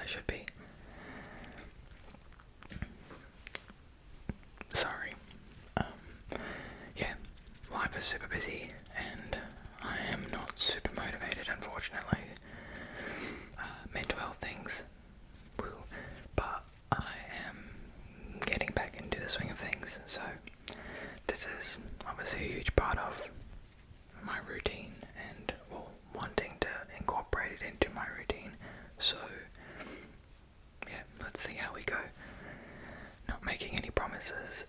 should be. Sorry. Yeah, life is super busy and I am not super motivated, unfortunately. Mental health things, woo, but I am getting back into the swing of things, so this is obviously a huge part of my routine and, well, wanting to incorporate it into my routine. So yeah, let's see how we go. Not making any promises.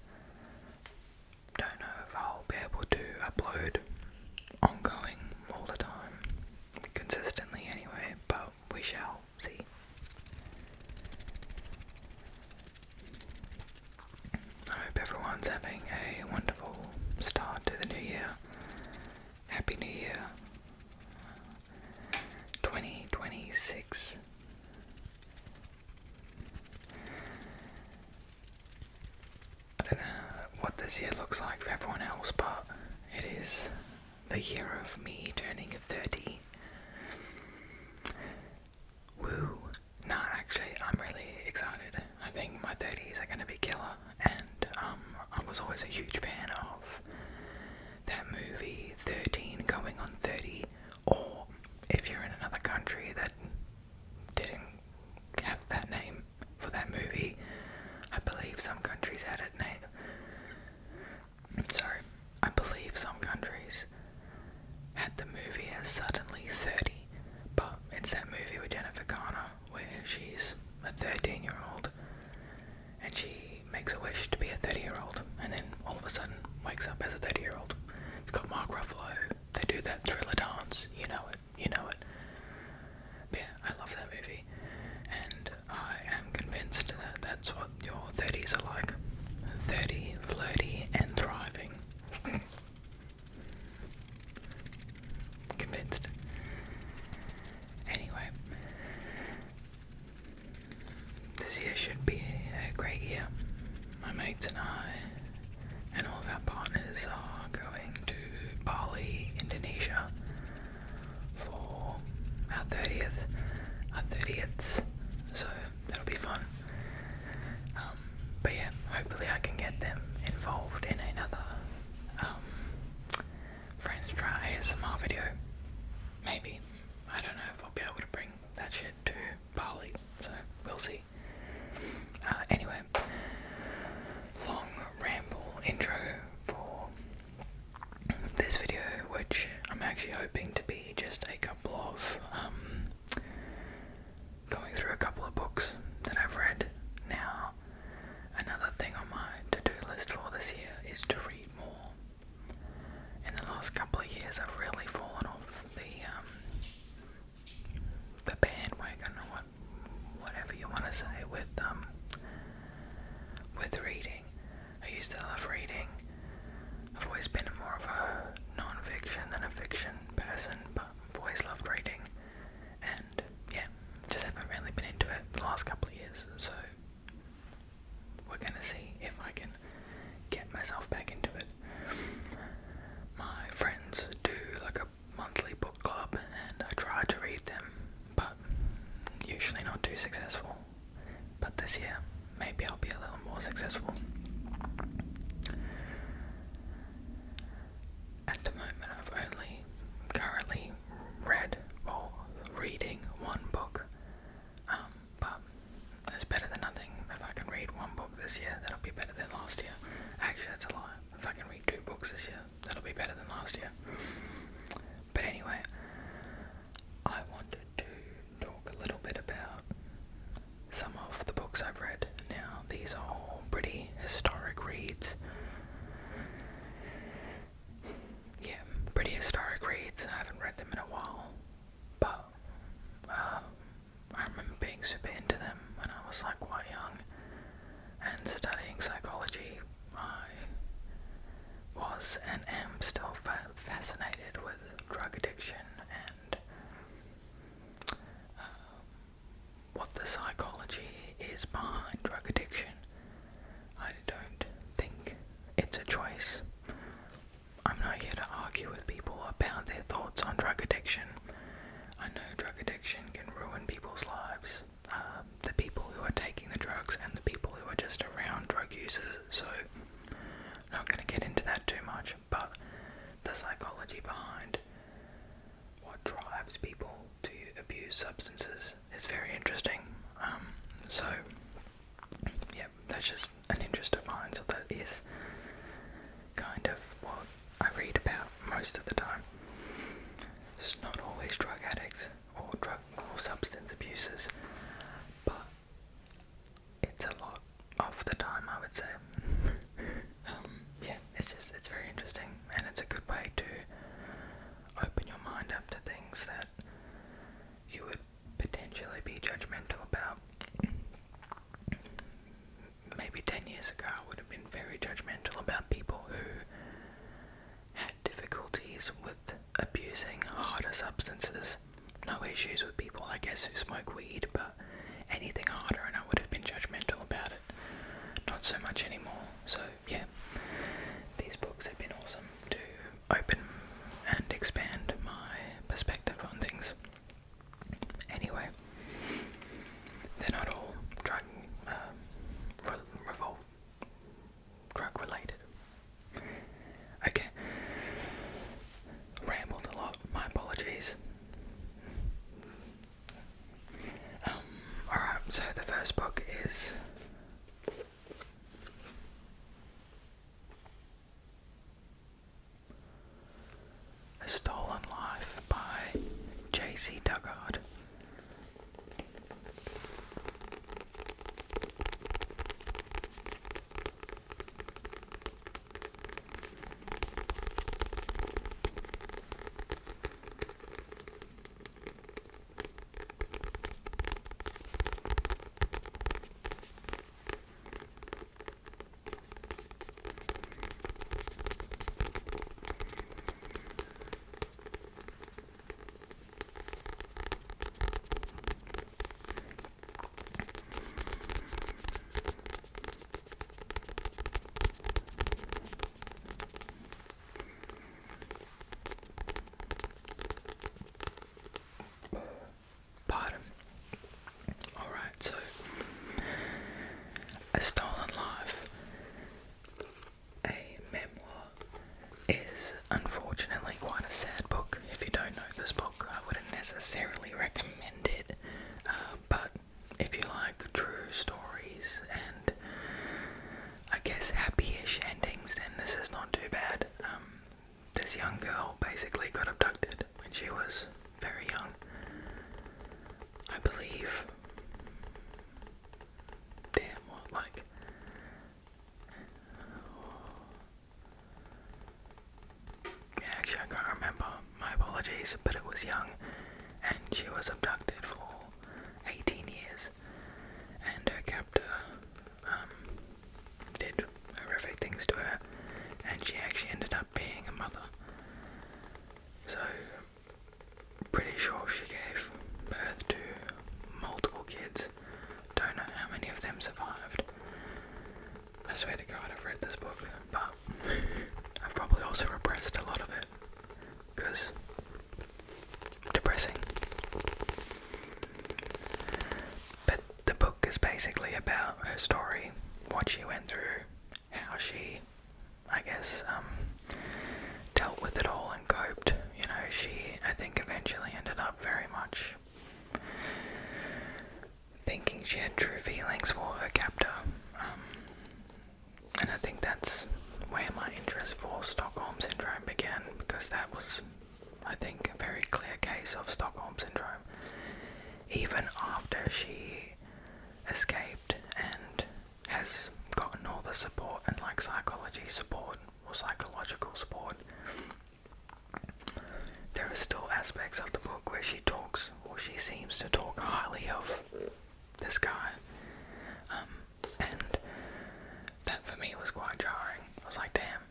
Don't know if I'll be able to upload ongoing all the time, consistently anyway, but we shall see. I hope everyone's having a wonderful start to the new year. Happy New Year 2026. I don't know what this year looks like for everyone else, but it is the year of me turning 30. Woo! Nah, actually, I'm really excited. I think my 30s are gonna be killer, and I was always a huge fan of that movie 13 Going on 30, or if you're in another country that didn't have that name for that movie, I believe some countries had it named. Sorry, I believe some countries had the movie as Suddenly 30, but it's that movie with Jennifer Garner where she's a 13-year-old and she makes a wish to be a 30-year-old and then all of a sudden wakes up as a 30-year-old. It's got Mark Ruffalo. They do that Thriller dance. You know it. But yeah, I love that movie. And I am convinced that that's what your 30s are like. 30, flirty, and thriving. Convinced. Anyway. This year should be a great year. My mates and I and all of our partners are going to Bali, Indonesia for our 30th, so that'll be fun. But yeah, hopefully I can get them involved in another Friends Try ASMR video. Maybe. I don't know if I'll be able to bring that shit to Bali, so we'll see. Anyway, long ramble intro for this video, which I'm actually hoping to be just a couple of going through a couple of books that I've read. Now, another thing on my to-do list for this year is to read more. In the last couple of years, I've really fallen off the bandwagon, or whatever you want to say, with reading. I used to love reading. I've always been more of a non-fiction than a fiction person, but I've always loved reading. And yeah, just haven't really been into it the last couple of years, so we're gonna see if I can get myself back into it. My friends do like a monthly book club and I try to read them, but usually not too successful. But this year, maybe I'll be a little more successful. At the moment, I've only currently read or reading one book, but it's better than nothing. If I can read one book this year, that'll be better than last year. Actually, that's a lie. If I can read 2 books this year, that'll be better than last year. But anyway, I wanted to talk a little bit about some of the books I've read. Now, these are all pretty historic reads. Yeah, pretty historic reads. I haven't read them in a while, but I remember being super into them when I was like quite young and studying psychology. I was and am still fascinated with drug addiction and what the psychology is behind drug addiction. I don't think it's a choice. I'm not here to argue with people about their thoughts on drug addiction. I know drug addiction can ruin people's lives. the people who are taking the drugs and the people who are just around drug users. So, not going to get into that too much, but the psychology behind what drives people to abuse substances is very interesting. So, yeah, that's just an interest of mine. So that is kind of what I read about most of the time. It's not always drug addicts or substance abusers, but it's a lot of the time, I would say. Yeah, it's very interesting, and it's a good way to open your mind up to things that you would potentially be judgmental about. Maybe 10 years ago I would have been very judgmental about people who had difficulties with abusing harder substances. No issues with people, I guess, who smoke weed, but anything harder and I would have been judgmental about it. Not so much anymore. So yeah, these books have been awesome to open and expand my perspective on things. Anyway, they're not all drug related. Okay, rambled a lot, my apologies. Alright, so the first book is A Stolen Life by Jaycee Dugard. Pardon. Alright, so A Stolen Life, a memoir, is unfortunately quite a sad book. If you don't know this book, I wouldn't necessarily recommend it, but if you like true stories and I guess happy-ish endings, then this is not too bad. This young girl basically got abducted when she was very young. I believe, actually I can't remember, my apologies, but it was young, and she was abducted for 18 years, and her captor did horrific things to her, and she actually ended up being a mother. So, pretty sure she gave birth to multiple kids. Don't know how many of them survived. I swear to God I've read this book, but I've probably also repressed a lot of it, because depressing. But the book is basically about her story, what she went through, how she, I guess, dealt with it all and coped. You know, she, I think, eventually ended up very much thinking she had true feelings for her captor. And I think that's where my interest for Stockholm Syndrome began, because that was, I think, a very clear case of Stockholm Syndrome. Even after she escaped and has gotten all the support and like psychology support or psychological support, there are still aspects of the book where she talks, or she seems to talk highly of this guy, and that for me was quite jarring. I was like, damn,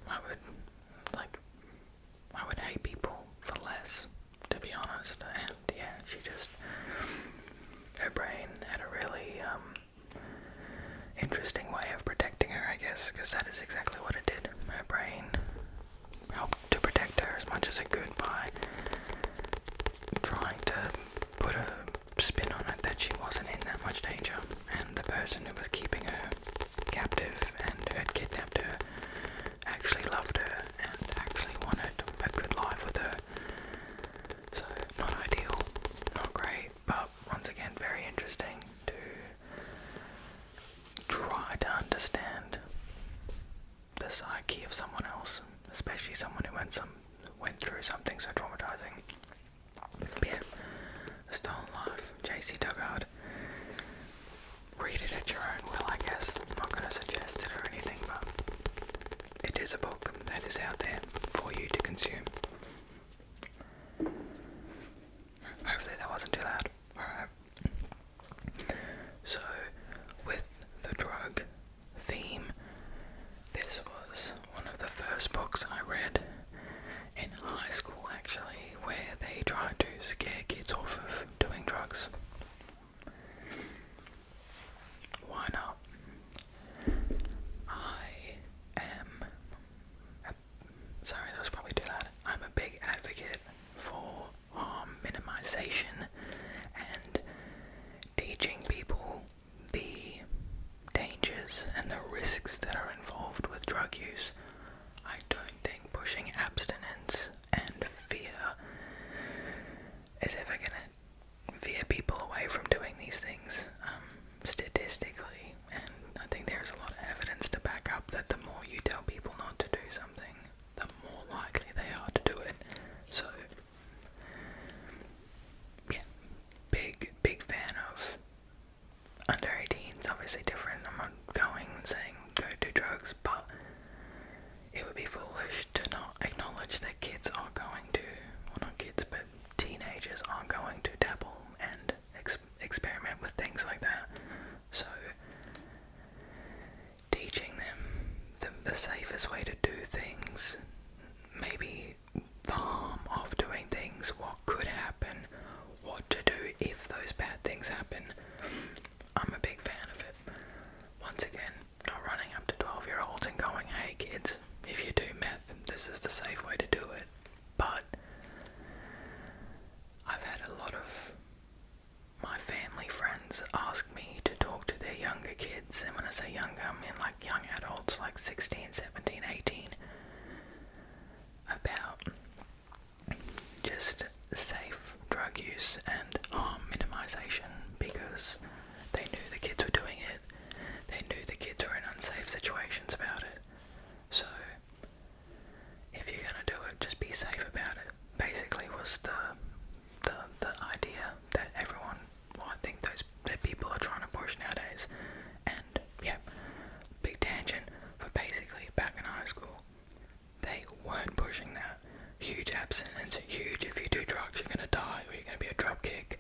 I would hate people for less, to be honest. And yeah, her brain had a really interesting way of protecting her, I guess, because that is exactly what it did. Her brain helped to protect her as much as it could by trying to put a is ever going to veer people away from doing these things, statistically, and I think there's a lot of evidence to back up that the more you tell people not to do something, the more likely they are to do it. So, yeah, big fan of under 18s, obviously different. I'm not going and saying go do drugs, but it would be foolish to not acknowledge that kids are going to, well not kids, but teenagers are going to dabble and experiment with things like that. So, teaching them the safest way to do things, maybe the harm of doing things, what could happen, what to do if those bad things happen. I'm a big fan of it. Once again, not running up to 12-year-olds and going, hey kids, if you do meth, this is the safe way to do it. But I've had a lot of my family friends ask me to talk to their younger kids, and when I say younger, I mean like young adults, like 16, 17, 18, about just safe drug use and harm minimization, because they knew the kids were doing it, they knew the kids were in unsafe situations about it. So, if you're gonna do it, just be safe about it, basically was the idea that everyone, well, I think that people are trying to push nowadays. And yeah, big tangent, for basically back in high school, they weren't pushing that. Huge abstinence, huge if you do drugs you're gonna die, or you're gonna be a dropkick,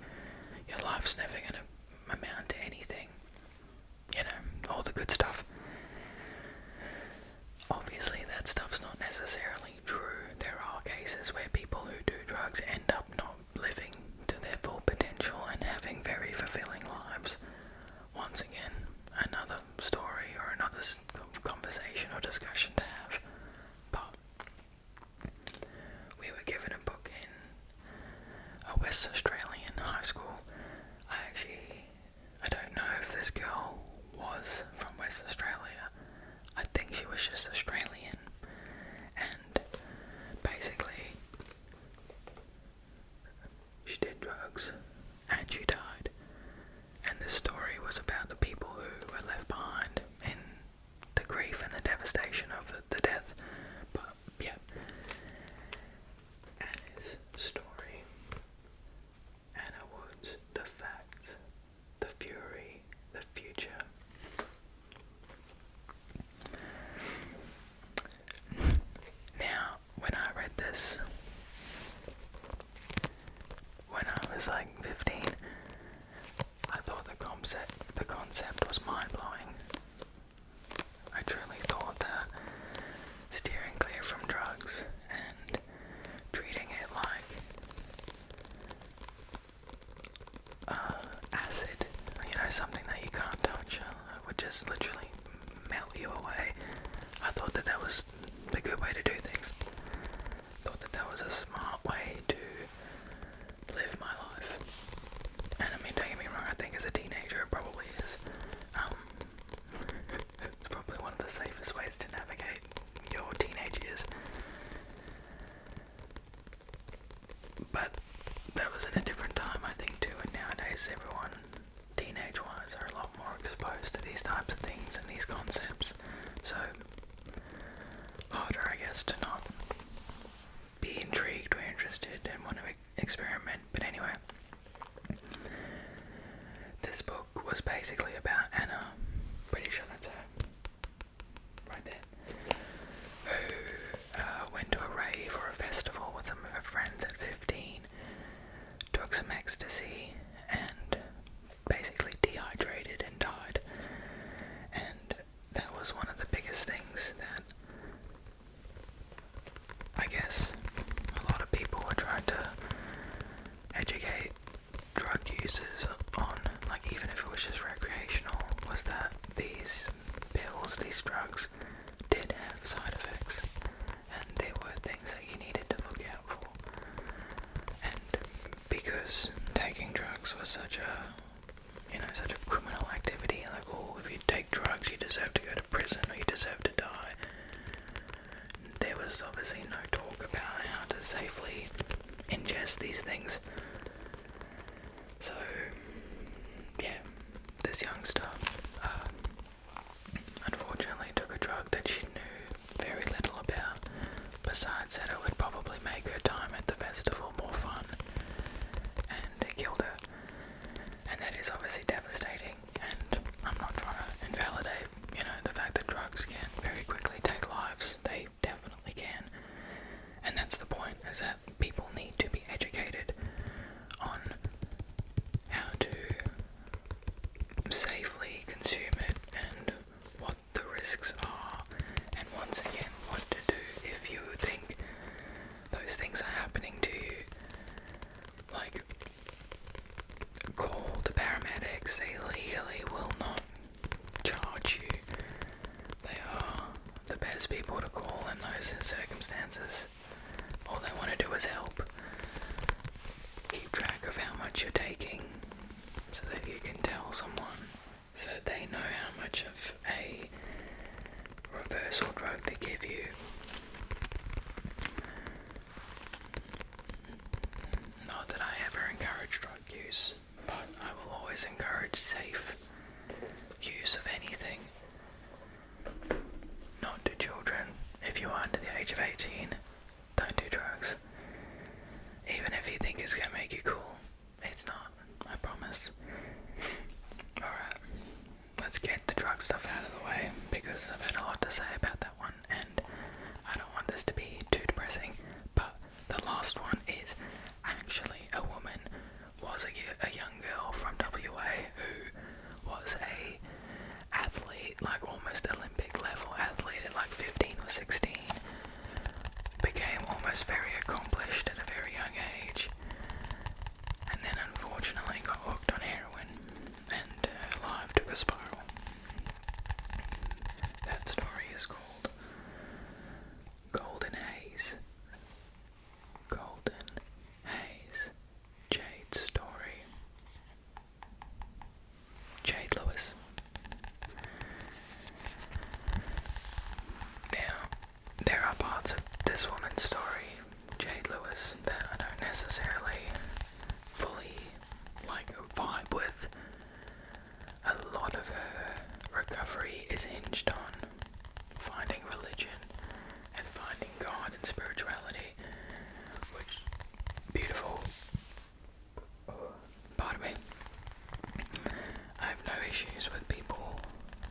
your life's never gonna amount to anything, you know, all the good stuff. Obviously that stuff's not necessarily true. There are cases where people who do drugs end up not living to their full potential and having very fulfilling lives. Once again, another story or another conversation or discussion to have. But we were given a book in a West Australian high school. I don't know if this girl was from West Australia. I think she was just Australian, and basically she did drugs and she died. And this story was about the people who were left behind in the grief and the devastation of the death. But yeah, Anna's story, Anna Woods, the facts, the fury, the future. Now, when I read this, when I was like 15, I thought the concept was mind-blowing. I truly thought that steering clear from drugs and treating it like acid, you know, something that you can't touch, would just literally melt you away. I thought that was a good way to do things. Thought that was a smart way to live my life. And I mean, don't get me wrong, I think as a teenager it probably is. It's probably one of the safest ways to navigate your teenage years. But that was in a different time, I think, too, and nowadays everyone, teenage-wise, are a lot more exposed to these types of things and these concepts. So, harder, I guess, to not be intrigued or interested and want to experiment. But anyway, this book was basically about Anna, pretty sure that's her, right there, who went to a rave or a festival with some of her friends at 15, took some ecstasy, and basically dehydrated and died. And that was one of the biggest things that I guess a lot of people were trying to educate drug users on, like even if it was just recreational, was that these pills, these drugs, did have side effects, and there were things that you needed to look out for. And because taking drugs was such a criminal activity, like, oh, if you take drugs you deserve to go to prison or you deserve to die, there was obviously no talk about how to safely ingest these things. drugs, they legally will not charge you. They are the best people to call in those circumstances. All they want to do is help. Keep track of how much you're taking so that you can tell someone, so that they know how much of a reversal drug to give you. Not that I ever encourage drug use, but I will always encourage safe use of anything. Not to children. If you are under the age of 18, don't do drugs. Even if you think it's gonna make you cool, it's not, I promise. Alright, let's get the drug stuff out of the way, because I've had a lot to say about that one, and I don't want this to be too depressing, but the last one is actually a woman, was a young girl from WA who was a athlete, like almost Olympic level athlete at like 15 or 16, became almost very accomplished at a very young age, and then unfortunately got hooked on heroin, and her life took a spiral. That story is called Golden Haze. Golden Haze. Jade's story. Jade Lewis. Now, there are parts of this woman's story, Jade Lewis, that I don't necessarily fully vibe with. A lot of her recovery is hinged on finding religion and finding God and spirituality, which, beautiful. Pardon me. I have no issues with people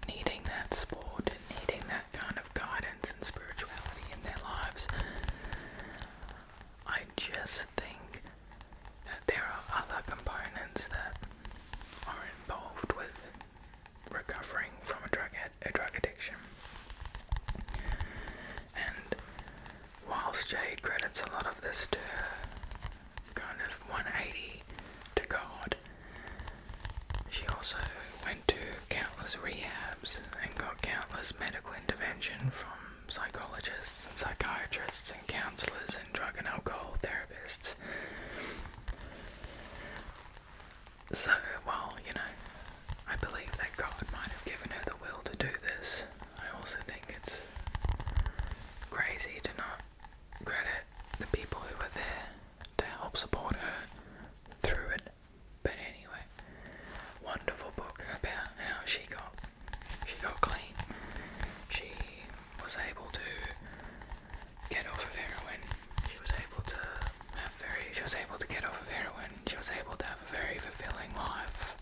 needing that support and needing that kind of guidance and spirituality in their lives. I just think that there are other components that are involved with recovering from a drug addiction. And whilst Jade credits a lot of this to kind of 180 to God, she also went to countless rehabs and got countless medical intervention from psychologists and psychiatrists and counsellors and drug and alcohol therapists. So, while, I believe that God might have given her the will to do this, I also think it's crazy to not credit the people who were there to help support her through it. But anyway, wonderful book about how she got clean. She was able to get off of heroin. She was able to get off of heroin. She was able to have a very fulfilling life.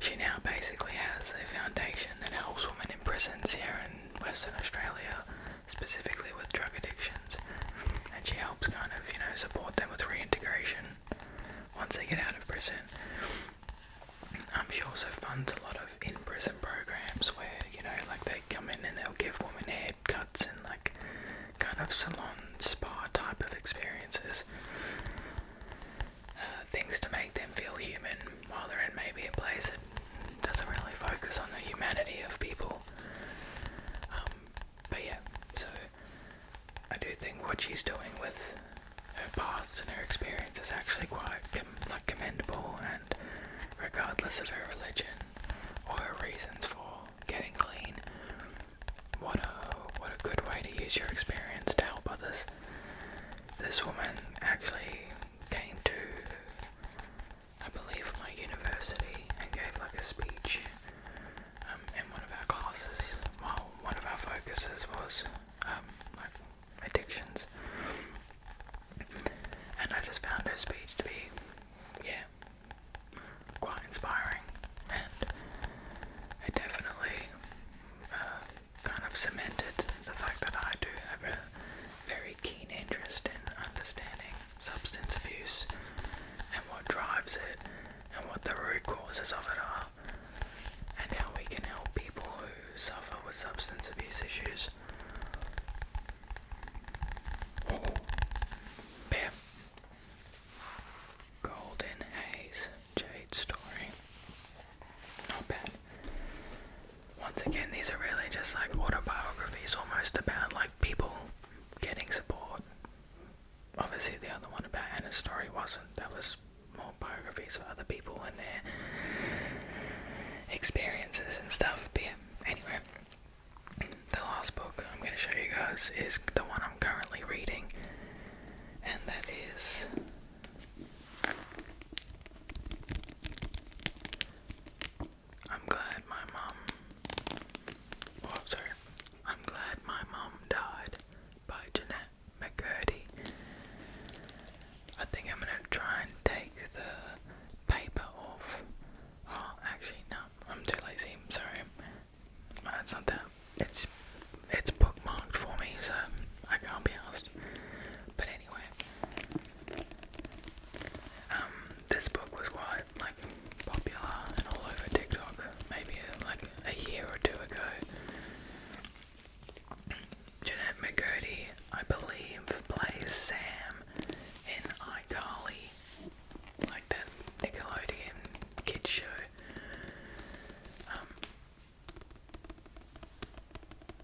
She now basically has a foundation that helps women in prisons here in Western Australia, specifically with drug addictions, and she helps kind of, support them with reintegration once they get out of prison. She also funds a lot of in-prison programs where, they come in and they'll give women haircuts and kind of salon spa type of experiences. Things to make them feel human while they're in maybe a place that doesn't really focus on the humanity of people. But yeah, so I do think what she's doing with her past and her experience is actually quite commendable, and regardless of her religion or her reasons for getting clean, what a good way to use your experience to help others. This woman actually came to, I believe, my university and gave a speech in one of our classes, while one of our focuses was addictions. And I just found her speech to be, quite inspiring. stories for other people and their experiences and stuff. But yeah, anyway, the last book I'm going to show you guys is the one I'm currently reading, and that is I'm Glad My Mom Died by Jennette McCurdy. I think I'm going to try and take the paper off. Oh, actually, no, I'm too lazy. Sorry. It's not that. It's bookmarked for me, so I can't be asked. But anyway, this book was quite popular and all over TikTok, maybe a year or two ago. Jennette McCurdy, I believe, plays Sam in iCarly, like that Nickelodeon kids show.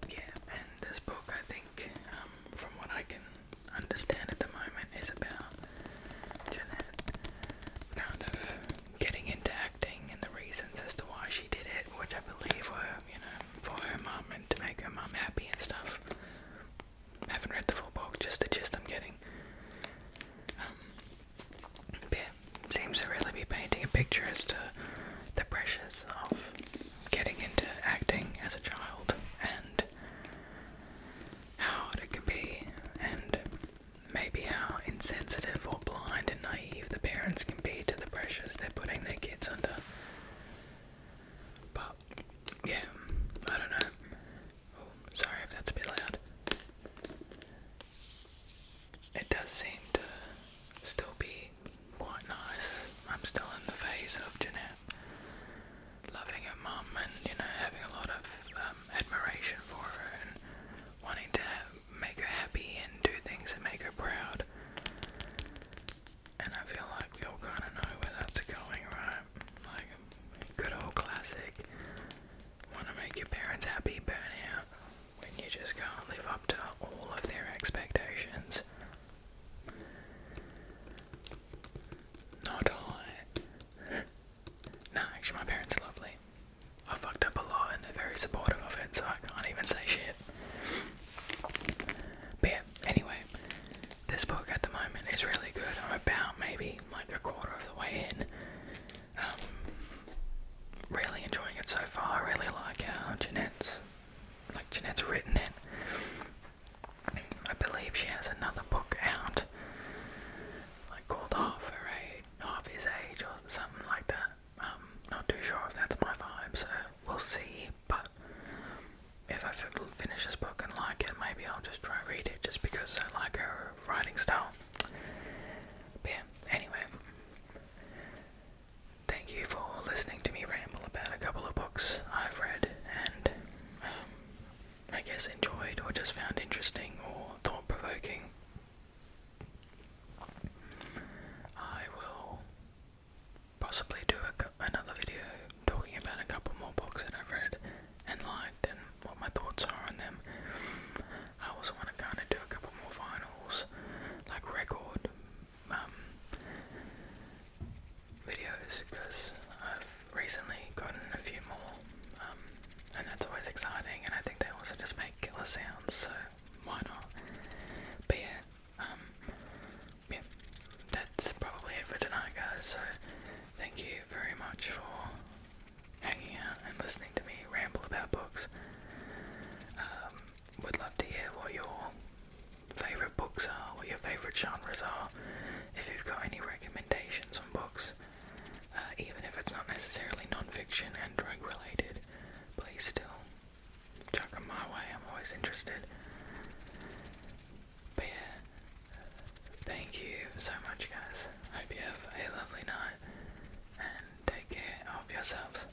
Yeah, and this book, I think, from what I can understand at the moment, is about Jennette kind of getting into acting and the reasons as to why she did it, which I believe were, for her mum and to make her mum happy and stuff. I haven't read the full book, just the gist I'm getting. But yeah, seems to really be painting a picture as to the pressures of getting into acting as a child and how hard it can be, and maybe how insensitive or blind and naive the parents can be to the pressures they're putting their kids under. But yeah, I don't know. Oh, sorry if that's a bit loud. It does seem to still be quite nice. I'm still in the phase of Jennette loving her mum and, having a lot of admiration for her and wanting to make her happy and do things that make her proud. And I feel like we all kind of know where that's going, right? Like, good old classic. Want to make your parents happy, burn out when you just can't live up to all of their expectations. Not I. No, actually my parents are lovely. I fucked up a lot and they're very supportive of it, so I can't even say shit. But yeah, anyway, this book at the moment is really good. I'm about maybe a quarter of the way in. Really enjoying it so far. I really like how Jennette's written it. I believe she has another book out, called Half His Age or something like that. Not too sure if that's my vibe, so we'll see. But if I finish this book and like it, maybe I'll just try read it just because I like her writing style. But yeah, anyway, thank you for listening to me ramble about a couple of books I've read and I guess enjoyed or just found interesting or thought-provoking. I will possibly do another video talking about a couple more books that I've read and liked and what my thoughts are on them. I also want to kind of do a couple more finals, record videos, because I've recently gotten a few more, and that's always exciting, and I think they also just make killer sounds, so why not? But yeah, that's probably it for tonight, guys, so thank you very much for hanging out and listening to me ramble about books. Would love to hear what your favourite books are, what your favourite genres are, if you've got any recommendations on books, even if it's not necessarily non-fiction and drug related, please still chuck them my way, I'm always interested. But yeah, thank you so much guys, hope you have a lovely night, and take care of yourselves.